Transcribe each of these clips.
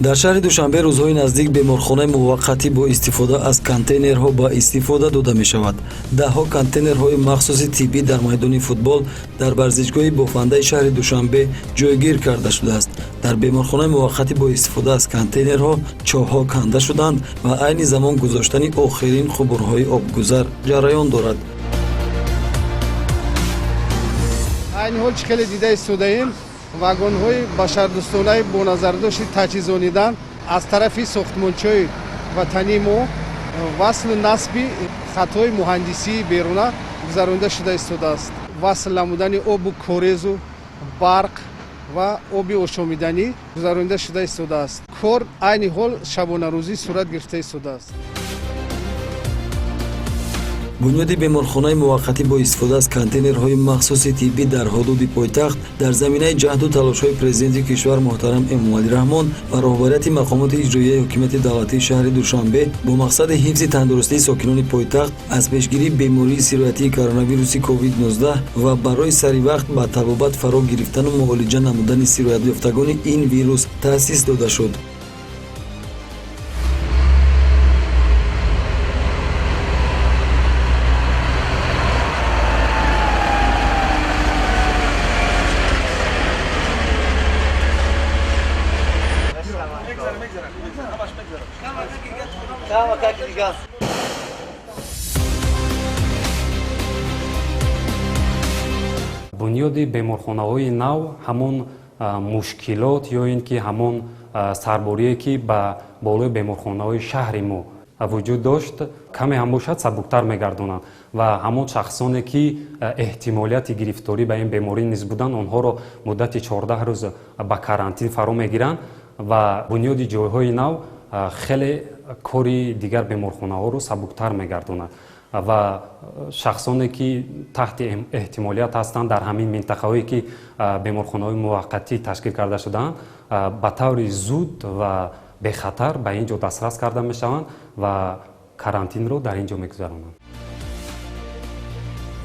дар шаҳри душанбе рӯзҳои наздик беморхонаи муваққатӣ бо истифода аз контейнерҳо ба истифода дода мешавад. Даҳҳо контейнерҳои махсуси тиббӣ дар майдони футбол дар варзишгоҳи бофандаи шаҳри душанбе ҷойгир карда шудааст. Дар беморхонаи муваққатӣ бо истифода аз контейнерҳо чоҳҳо канда шуданд ва айни замон гузоштани охирин қубурҳои обгузар ҷараён дорад. айни ҳол чӣ хеле дида истодаем вагонҳои башардӯстонаи бо назардошти таҷҳизонидан аз тарафи сохтмончиҳои ватании мо васлу насби хатҳои муҳандисии беруна гузаронида шуда истодааст. васл намудани обу корезу барқ ва оби ошомиданӣ гузаронида шуда истодааст. кор айни ҳол шабонарӯзӣ сурат гирифта истодааст. бунёди беморхонаи муваққатӣ бо истифода аз контейнерҳои махсуси тиббӣ дар ҳудуди пойтахт дар заминаи ҷаҳду талошҳои президенти кишвар муҳтарам Эмомалӣ Раҳмон ва роҳбарияти мақомоти иҷроияи ҳокимияти давлатии шаҳри Душанбе бо мақсади ҳифзи тандурустии сокинони пойтахт аз пешгирии бемории сироятии коронавируси COVID-19 ва барои саривақт ба табобат фаро гирифтану муолиҷа намудани сироятёфтагони ин вирус таъсис дода шуд. бунёди беморхонаҳои нав ҳамон мушкилот ё ин ки ҳамон сарборие ки ба болои беморхонаҳои шаҳри мо вуҷуд дошт каме ҳам бошад сабуктар мегардонанд ва ҳамон шахсоне ки эҳтимолияти гирифторӣ ба ин беморӣ низ буданд онҳоро муддати 14 рӯз ба карантин фаро мегиранд ва бунёди ҷойҳои нав хеле кори дигар беморхонаҳоро сабуктар мегардонад ва шахсоне ки таҳти эҳтимолият ҳастанд дар ҳамин минтақаҳое ки беморхонаҳои муваққатӣ ташкил карда шудаанд ба таври зуд ва бехатар ба ин ҷо дастрас карда мешаванд ва карантинро дар ин ҷо мегузаронанд.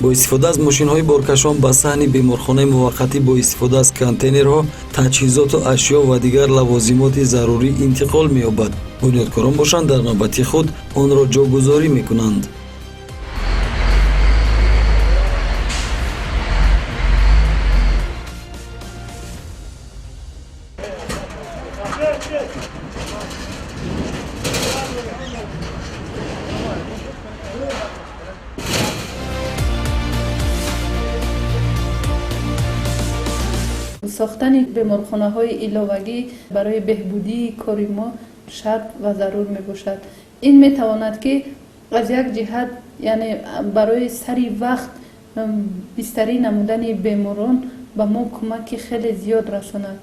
бо истифода аз мошинҳои боркашон ба саҳни беморхонаи муваққатӣ бо истифода аз контейнерҳо таҷҳизоту ашё ва дигар лавозимоти зарурӣ интиқол меёбад. бунёдкорон бошанд дар навбати худ онро ҷогузорӣ мекунанд. сохтани беморхонаҳои иловагӣ барои беҳбудии кори мо шарт ва зарур мебошад. ин метавонад ки аз як ҷиҳат яъне барои сари вақт бистарӣ намудани беморон ба мо кӯмаки хеле зиёд расонад.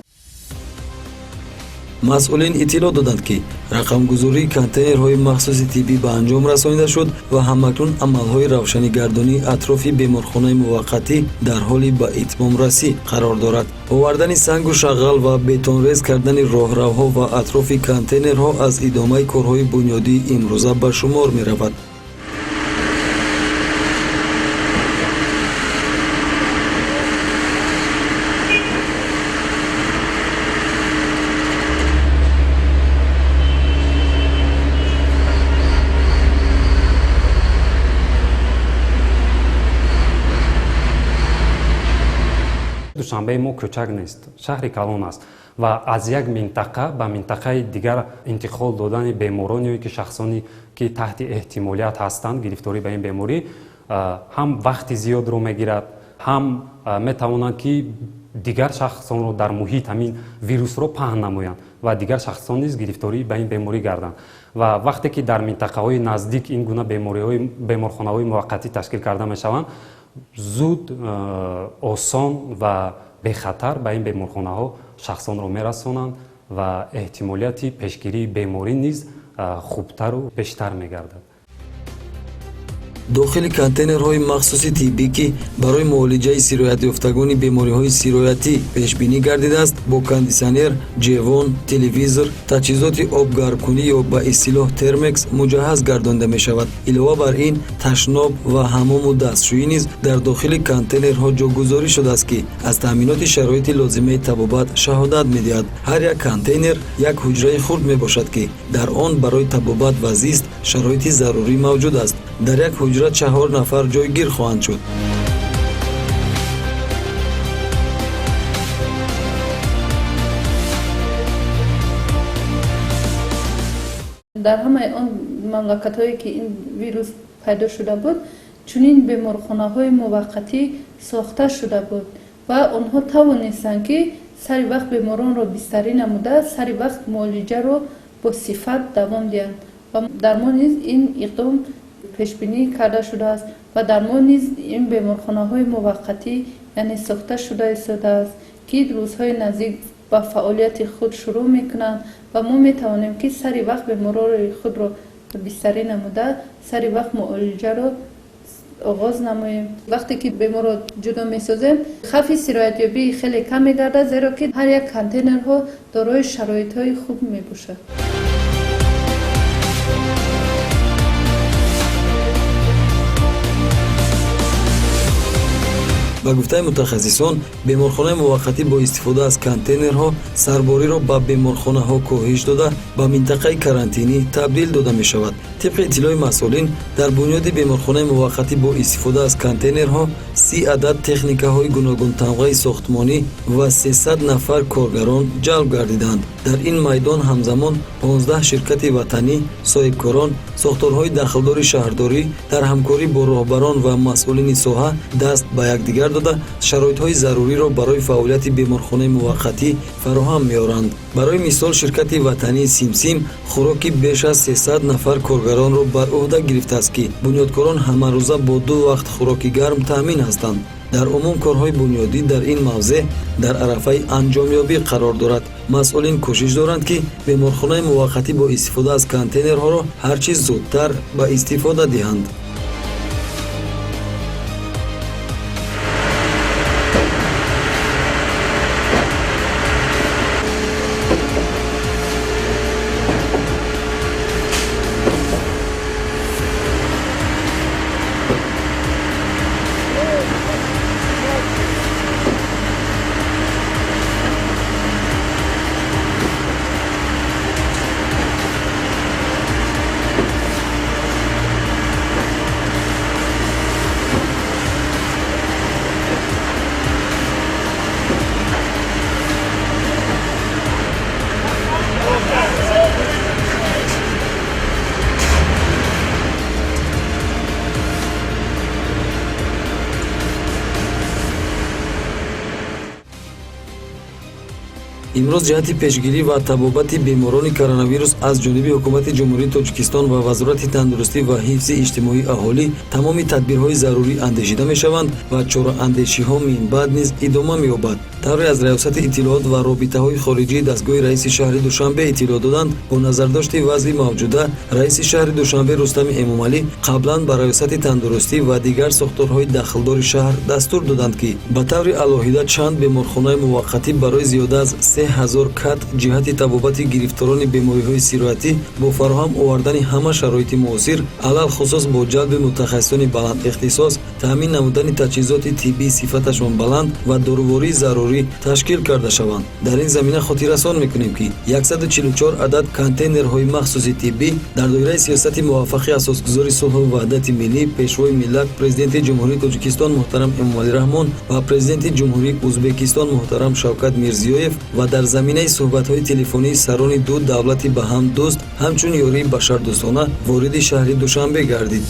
масъулин иттилоъ доданд ки рақамгузории контейнерҳои махсуси тиббӣ ба анҷом расонида шуд ва ҳамакнун амалҳои равшанигардонии атрофи беморхонаи муваққатӣ дар ҳоли ба итмомрасӣ қарор дорад. овардани сангу шағал ва бетонрез кардани роҳравҳо ва атрофи контейнерҳо аз идомаи корҳои бунёдии имрӯза ба шумор меравад. душанбеи мо кӯчак нест, шаҳри калон аст ва аз як минтақа ба минтақаи дигар интиқол додани беморон ё ки шахсоне ки таҳти эҳтимолият ҳастанд гирифторӣ ба ин беморӣ ҳам вақти зиёдро мегирад, ҳам метавонанд ки дигар шахсонро дар муҳит ҳамин вирусро паҳн намоянд ва дигар шахсон низ гирифторӣ ба ин беморӣ гарданд ва вақте ки дар минтақаҳои наздик ин гуна беморхонаҳои муваққатӣ ташкил карда мешаванд зуд осон ва бехатар ба ин беморхонаҳо шахсонро мерасонанд ва эҳтимолияти пешгирии беморӣ низ хубтару бештар мегардад. дохили контейнерҳои махсуси тиббӣ ки барои муолиҷаи сироятёфтагони бемориҳои сироятӣ пешбинӣ гардидааст бо кондитсионер, ҷевон, телевизор, таҷҳизоти обгармкунӣ ё ба истилоҳ термекс муҷаҳҳаз гардонида мешавад. Илова бар ин, ташноб ва ҳаммому дастшӯӣ низ дар дохили контейнерҳо ҷойгузорӣ шудааст ки аз таъминоти шароити лозимаи табобат шаҳодат медиҳад. ҳар як контейнер як ҳуҷраи хурд мебошад ки дар он барои табобат ва зист шароити зарурӣ мавҷуд аст. дар як ҳуҷра 4 нафар ҷойгир хоҳанд шуд. дар ҳамаи он мамлакатҳое ки ин вирус пайдо шуда буд, чунин беморхонаҳои муваққатӣ сохта шуда буд ва онҳо тавонистанд ки сари вақт беморонро бистарӣ намуда сари вақт муолиҷаро бо сифат давом диҳанд ва дар мо низ ин иқдом пешбинӣ карда шудааст ва дар мо низ ин беморхонаҳои муваққатӣ яъне сохта шуда истодааст ки рӯзҳои наздик ба фаъолияти худ шурӯъ мекунанд ва мо метавонем ки сари вақт беморори худро бистарӣ намуда сари вақт муолиҷаро оғоз намоем. вақте ки беморро ҷудо месозем, хавфи сироятёбӣ хеле кам мегардад, зеро ки ҳар як контейнерҳо дорои шароитҳои хуб мебошад. ба гуфтаи мутахассисон, беморхонаи муваққатӣ бо истифода аз контейнерҳо сарбориро ба беморхонаҳо коҳиш дода ба минтақаи карантинӣ табдил дода мешавад. тибқи иттилои масъулин, дар бунёди беморхонаи муваққатӣ бо истифода аз контейнерҳо 30 адад техникаҳои гуногун тамғаи сохтмонӣ ва 300 нафар коргарон ҷалб гардиданд. дар ин майдон ҳамзамон 15 ширкати ватанӣ, соҳибкорон, сохторҳои дахлдори шаҳрдорӣ дар ҳамкорӣ бо роҳбарон ва масъулини соҳа даст ба якдигар дода шароитҳои заруриро барои фаъолияти беморхонаи муваққатӣ фароҳам меоранд. барои мисол, ширкати ватании Симсим хӯроки беш аз 300 нафар коргаронро бар уҳда гирифтааст ки бунёдкорон ҳамарӯза бо 2 вақт хӯроки гарм таъмин ҳастанд. дар умум корҳои бунёдӣ дар ин мавзеъ дар арафаи анҷомёбӣ қарор дорад. масъулин кӯшиш доранд ки беморхонаи муваққатӣ бо истифода аз контейнерҳоро ҳар чиз зудтар ба истифода диҳанд. имрӯз ҷиҳати пешгирӣ ва табобати беморони коронавирус аз ҷониби ҳукумати ҷумҳурии Тоҷикистон ва Вазорати тандурустӣ ва ҳифзи иҷтимоии аҳолӣ тамоми тадбирҳои зарурӣ андешида мешаванд ва чораандешиҳо минбаъд низ идома меёбад. тавре аз раёсати иттилоот ва робитаҳои хориҷии дастгоҳи раиси шаҳри Душанбе иттилоъ доданд, бо назардошти вазъи мавҷуда, раиси шаҳри Душанбе Рустами Эмомалӣ қаблан ба раёсати тандурустӣ ва дигар сохторҳои дахлдори шаҳр дастур доданд ки ба таври алоҳида чанд беморхонаи муваққатӣ барои зиёда аз 3000 кат ҷиҳати табобати гирифторони бемориҳои сироятӣ бо фароҳам овардани ҳама шароити муосир, алалхусус бо ҷалби мутахассисони баландихтисос, таъмин намудани таҷҳизоти тиббии сифаташон баланд ва дорувории зарурӣ ташкил карда шаванд. дар ин замина хотиррасон мекунем ки 144 адад контейнерҳои махсуси тиббӣ дар доираи сиёсати муваффақи асосгузори сулҳу ваҳдати миллӣ, пешвои миллат, президенти ҷумҳурии Тоҷикистон муҳтарам Эмомалӣ Раҳмон ва президенти ҷумҳурии Узбекистон муҳтарам Шавкат Мирзиёев ва дар заминаи суҳбатҳои телефонии сарони ду давлати ба ҳам дӯст ҳамчун ёрии башардӯстона вориди шаҳри Душанбе гардид.